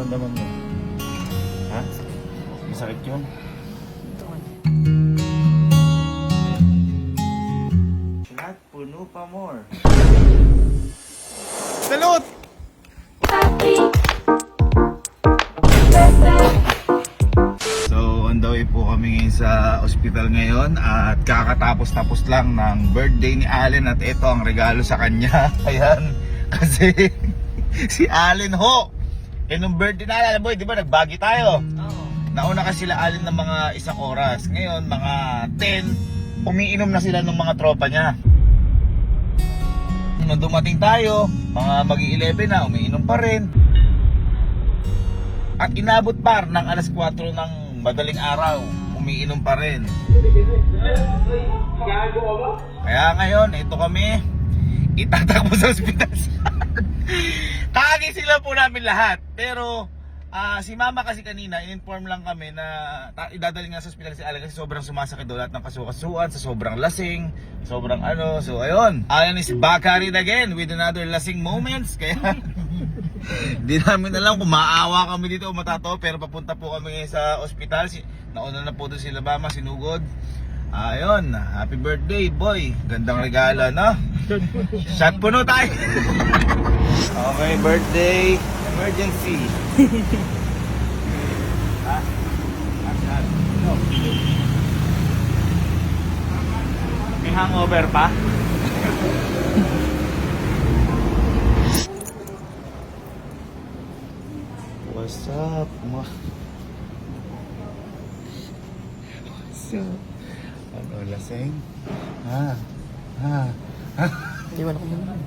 nararamdaman mo? Ha? Masakit yun? Lahat puno pa more. Salute! So on the way po kami ngayon sa ospital ngayon at kakatapos-tapos lang ng birthday ni Allen at ito ang regalo sa kanya. Ayan, kasi si Allen ho, nung birthday na Allen boy, di ba nagbagi tayo? Oo. Nauna kasi sila Allen ng mga 1 oras. Ngayon mga 10, umiinom na sila ng mga tropa niya. Nung dumating tayo, mga mag-11 na, umiinom pa rin. At inabot par ng alas 4 ng madaling araw, umiinom pa rin. Kaya ngayon, ito kami, itatakbo sa ospital. Kagising lang po namin lahat. Pero si mama kasi kanina, in-inform lang kami na idadali nga sa ospital si Alan kasi sobrang sumasakit doon lahat ng kasukasuan, sa sobrang lasing, sobrang ano. So ayun, Alan is back at it again with another lasing moments. Kaya di namin alam kung maawa kami dito o matatawa, pero papunta po kami ngayon sa ospital. Nauna na po doon sila mama, sinugod. Ayun, happy birthday boy. Gandang regalo, no? Shot puno tayo. Okay, birthday emergency. Ha? No. May hangover pa? What's up, ma? What's up? Ano, lasing? Ha? Ha? Ha? Iwan ako muna.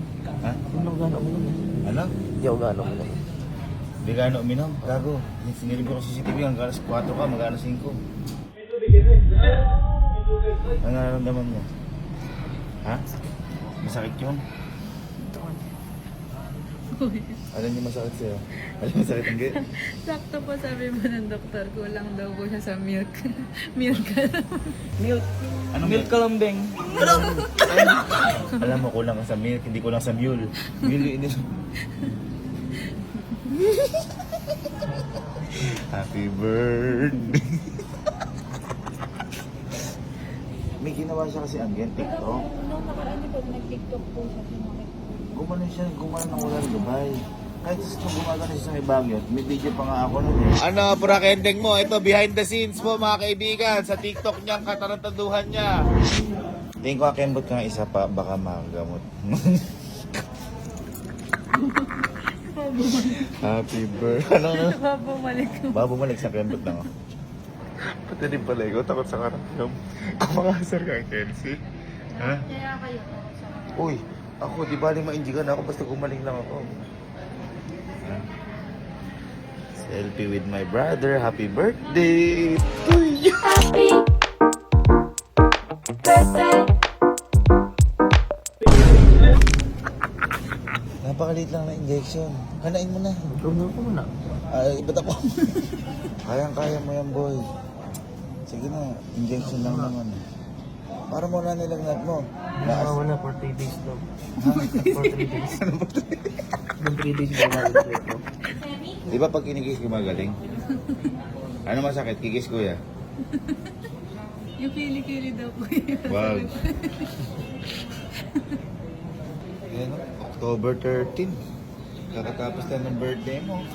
Ha? Iwan ako gano'n uminom. Ano? Hindi ako gano'n uminom. Di ka ano uminom? Gago. Sinilip ko sa CCTV hanggang alas 4 ka, mag alas 5. Ano nararamdaman mo? Ha? Masakit yun? Alam niyo masakit sa'yo? Alam niyo masakit ang gate? Sakto po sabi mo ng doktor, kulang daw po siya sa milk. Milk. Milk. Anong Milk kalambeng. Alam mo, kulang ka sa milk, hindi kulang sa mule. Mule, hindi. Happy birthday. May ginawa siya kasi ang ganyan, TikTok. Nung nakaraan po, nag-tiktok po siya. Gumano ng wala ng Dubai. Kahit kung gumagano siya sa may Baguio, may video pa nga ako nun eh. Ano, prakending mo, ito behind the scenes mo mga kaibigan, sa TikTok niyang katarantaduhan niya. Tingin ko akembot ka nga isa pa, baka magamot. Happy birthday. Ano? Bumalik ko. Babumalik sa kembot na ako. Pati rin pala ikaw, takot sa karamdam. Kumakasar ka, Kelsey. Ha? Kaya kayo. Uy, ako, di baling mainjigan ako, basta gumaling lang ako. Selfie with my brother. Happy birthday to you! Happy birthday! Napakaliit lang na injection. Kanain mo na. Tumulong ko muna. Iba't ako. Kayang-kaya mo yan, boy. Sige na, injection lang naman. Para mo na nilagnat mo. Wala for 3 days daw. For 3 days. Ano ba 3 days? 3 days daw mag-trip ko. Di ba pag kinikis ko magaling? Ano masakit? Kikis kuya? Yung kili-kili daw po yun. Wag. Yan, October 13. Kakatapos tayo ng birthday mo.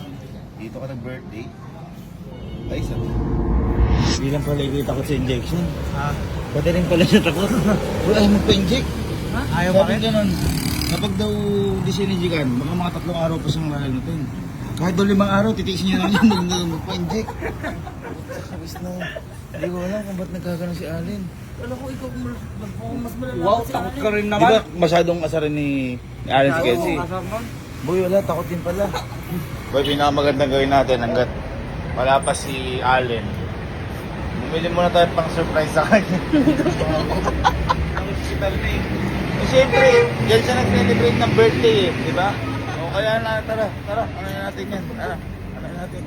Dito ka nag-birthday. Ay, sabi. Hindi lang pala ikaw takot sa injection. Ha? Pati rin pala siya takot. Wala ayaw magpa-inject. Ha? Ayaw Sabi bakit? ganun, kapag daw di sininjikan, baka mga 3 araw pa siyang lalanutin. Kahit daw 5 araw, titiisin niya lang yan, hindi na magpa-inject. Sabis na, hindi ko alam kung ba't nagkaganon si Allen. Wala ko ikaw mas malala. Wow, takot ka rin Di naman. ba masyadong asarin ni Allen si Kelsey? Asar nun. Boy, wala, takot din pala. Boy, pinakamagandang gawin natin hanggat wala pa si Allen. Bumili muna tayo pang surprise sa kanya. Hospital na eh. Eh syempre, yan siya nag-celebrate ng birthday eh, di ba? O kaya na, tara, ano natin yan? Tara, ano natin?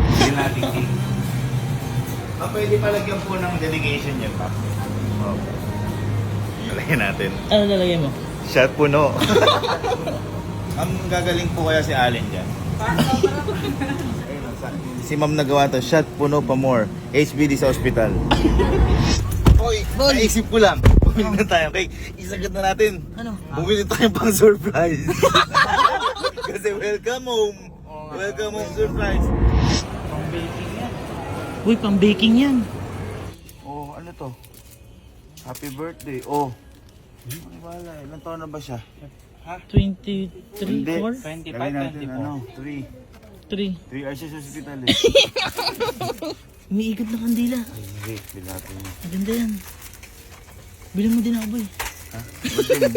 Hindi natin cake. Pwede palagyan po ng dedication yan, pa. Palagyan natin. Ano nalagay mo? Shot puno. Ang gagaling po kaya si Allen dyan. Si ma'am nagawa to, shot puno pa more. HBD sa ospital. Oy, naisip ko lang. Bumili na tayo. Okay, isagot na natin. Ano? Bumili tayo pang surprise. Kasi welcome home. Welcome home surprise. Pang baking yan. Uy, pang baking yan. Oh, ano to? Happy birthday. Oh. Ano wala, ilang taon na ba siya? 23, Hindi. 4? 25, Gawin natin, 24. ano, 3 3. hours sa hospital eh. Umiikot na kandila. Ay, wait, bilhin natin yun. Maganda yan. Bilang mo din ako, boy. Ha? Ba't yun?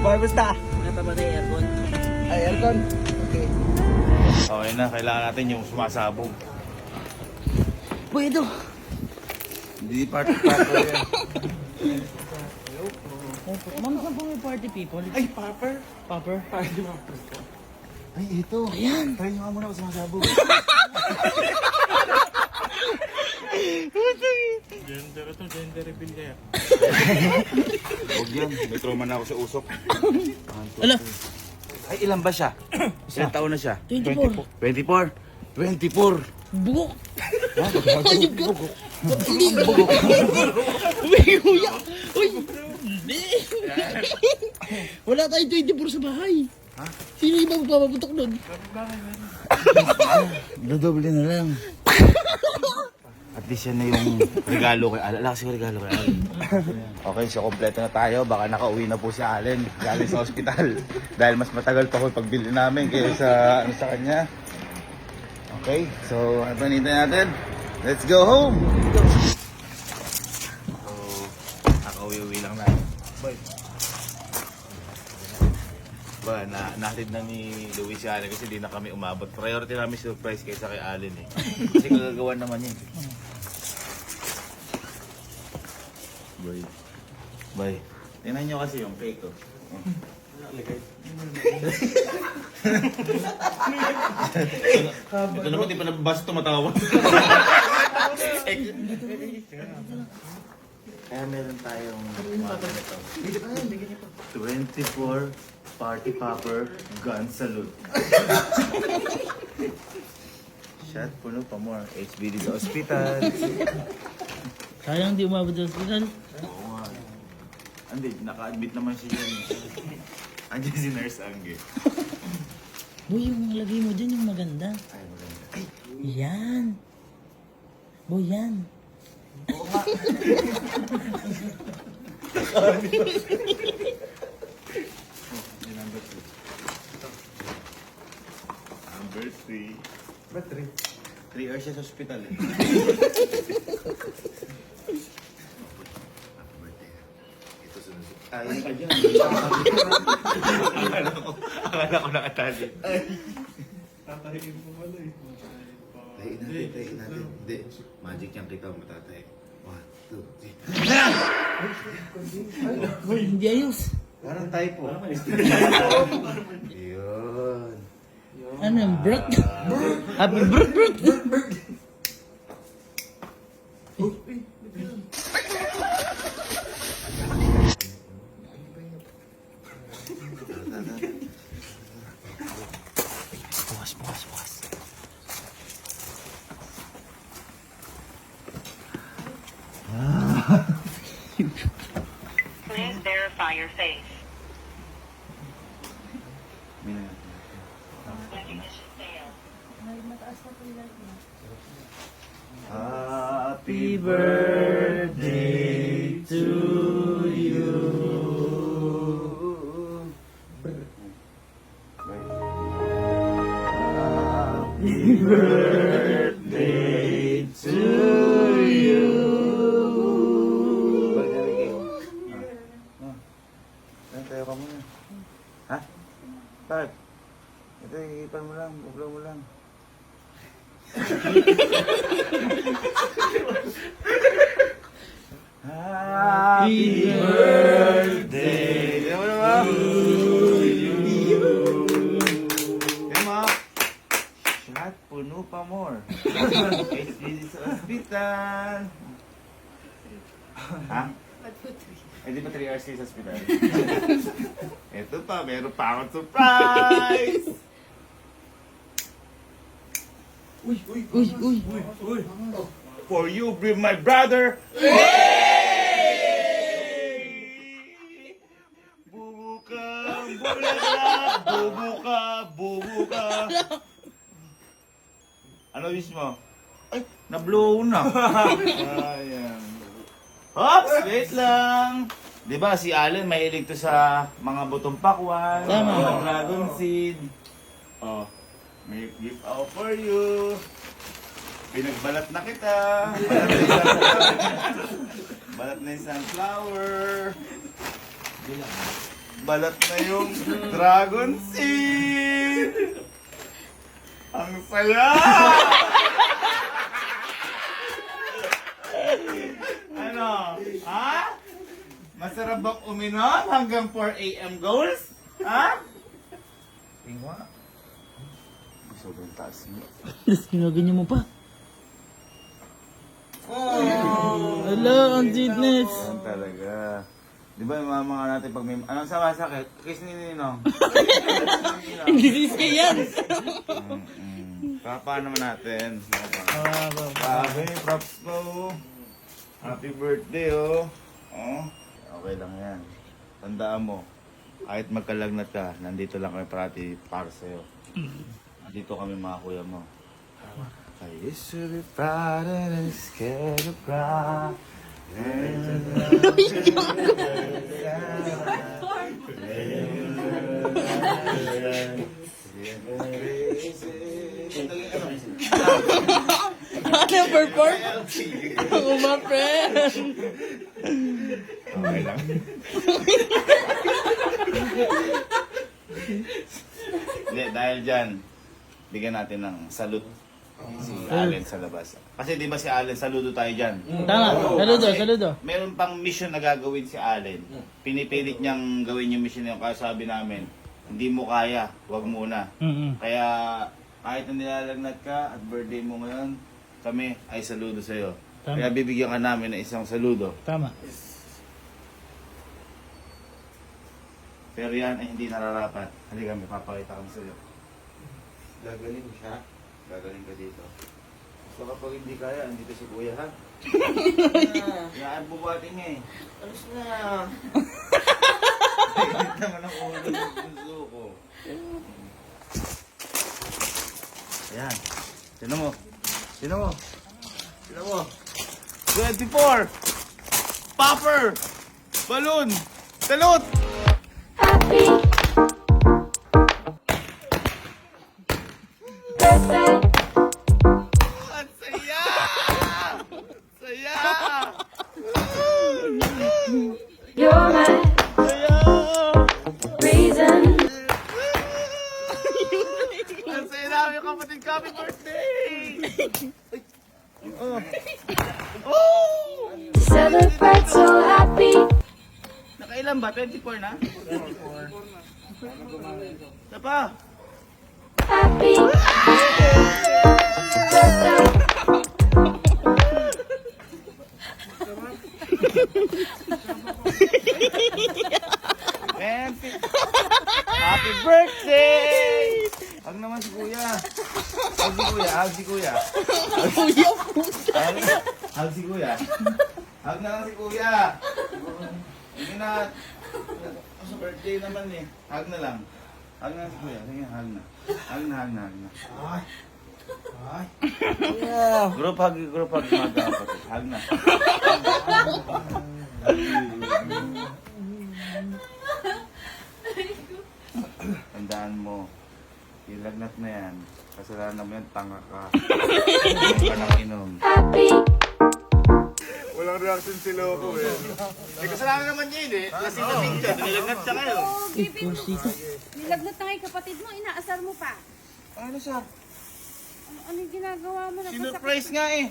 Boy, basta? Nataba na yung aircon. Ay, aircon. Okay. Okay na, kailangan natin yung sumasabog. Boy, ito. Hindi part-part yan. Ma'am, saan po may party people? Ay, popper. Popper? Party Ay, ito. Ayan. Try nyo nga muna ako sumasabog. Gender ito, gender reveal kaya. Huwag yan, may trauma na ako sa usok. Ala, Ay, ilan ba siya? Ilang taon na siya? 24. 24. 24. Bugok. Ha? Ayun ka. Hindi. Uy, kuya. Uy. Hindi. Wala tayong 24 sa bahay. Ha? Sino yung magpapaputok nun? Dodoble na lang. At least yan na yung regalo kay Allen. Ala kasi yung regalo kay Allen. Okay, so kompleto na tayo. Baka nakauwi na po si Allen galing sa ospital. Dahil mas matagal pa ko pagbili namin kaysa sa kanya. Okay, so ano pa nintay natin? Let's go home! So, nakauwi-uwi lang natin. Nahatid na ni Luis si Allen kasi di na kami umabot. Priority namin surprise kaysa kay Allen eh. Kasi kagagawan naman yun. Boy, tingnan nyo kasi yung cake ko. Ito naman, di pa nababasa tumatawa. Kaya meron tayong 24 party popper gun salute. Shot puno pa more. HBD sa ospital. Sayang di umabot sa hospital. Oo nga. Hindi, naka-admit naman siya dyan. Andiyan si Nurse Angge. Boy, yung lagay mo dyan yung maganda. Ay, maganda. Ay, Yan. Boy, yan. oo nga. Yung number 2. Number 3. Ba't 3? 3 hours siya sa hospital eh. Ito sunod. Ay, ka dyan. Akala ko nakatali. Ay. Tatahiin mo pala eh. Tahiin natin. Hindi. Magic yung kita matatay. 1, 2, 3. Boy, hindi ayos. Parang typo. Yun. Ano yung brot? Happy brot. Bukas. Please verify your face. Recognition failed. Happy birthday to you. Happy birthday to you. Tayo ka muna. Ha? Bakit? Ito, iipan mo lang. Bublo mo lang. Happy birthday to you. Emma, shot puno pa more. HBD sa hospital. Ha? Eh, di ba 3 hours kayo sa hospital? Ito pa, meron pa akong surprise! Uy. For you, bring my brother! Bubuka, bulaklak, bubuka. Ano wish mo? Ay, na-blow na. Ayan. Hops, wait lang. Di ba si Allen mahilig to sa mga butong pakwan, mga dragon seed. Oh, may gift out for you. Pinagbalat na kita. Balat na yung sunflower. Balat na yung dragon seed. Ang saya! Ano? Ha? Masarap bang uminom hanggang 4 a.m. goals? Ha? Tingwa. Sobrang taas mo. Tapos ginaganyan mo pa. Oh! Hello, ang sweetness. Yan talaga. Di ba yung mga natin pag may... Anong sakit? Kiss ni Ninong. Hindi siya yan. Kapa naman natin. Grabe, props mo. Happy birthday, oh. Oh, okay lang yan. Tandaan mo, kahit magkalagnat ka, nandito lang kami parati para sa'yo. Nandito kami mga kuya mo. I used to be proud and scared to cry. Ano perform? Ako ma friend. Okay lang. Hindi, dahil dyan, bigyan natin ng salute si Allen sa labas. Kasi di ba si Allen, saludo tayo dyan. Tama, saludo, Kasi saludo. Meron pang mission na gagawin si Allen. Pinipilit niyang gawin yung mission na yun. Kaya sabi namin, hindi mo kaya, wag muna. Kaya kahit na nilalagnat ka at birthday mo ngayon, kami ay saludo sa'yo. Tama. Kaya bibigyan ka namin ng isang saludo. Tama. Pero yan ay hindi nararapat. Halika, may papakita kami sa'yo. Gagaling siya. Gagaling ka dito. So kapag hindi kaya, andito si Kuya, ha? Yan, bubuhatin niya eh. Alis na. Tigit naman ang ulo ng puso ko. Ayan. Sino mo? Sino mo? Sino mo? 24! Popper! Balloon! Salute! Ang saya! Saya! You're my Saya! reason. Ang saya namin kapatid ko. Happy birthday! Oh! Oh! Celebrate so happy. Nakailan ba? 24 na? 24. Isa pa? Happy birthday. Happy birthday! Hug naman si Kuya. Hug si Kuya. Hug si Kuya. Hug si Kuya. Hug na lang si Kuya. Hindi na. Sa birthday naman eh. Hug na lang. Hug na lang si Kuya. Sige, hug na. Hug na, hug na, hug na. Group hug mga kapatid. Hug na. Tandaan mo, ilagnat na yan. Kasalanan mo yan, tanga ka. Inom ka ng inom. Happy Walang reaction si Loco eh. Eh, kasalanan naman niya yun eh. Kasi natin siya, nilagnat siya kayo. Nilagnat na kay kapatid mo, inaasar mo pa. Ano siya? Ano yung ginagawa mo? Sinurprise nga eh.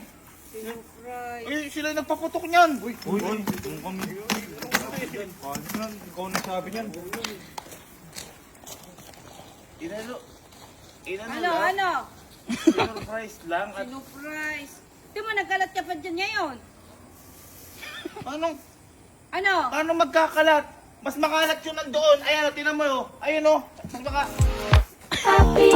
Sinurprise. Eh, sila yung nagpaputok niyan. Uy, kung kami. Ikaw nagsabi niyan. Inano Ano, lang. ano? Sinurprise lang at Sinurprise. Di mo, nagkalat ka pa dyan ngayon. Ano? Paano magkakalat? Mas makalat yung nandoon. Ayan o, tinan mo o. Ayun o. Mas maka... happy.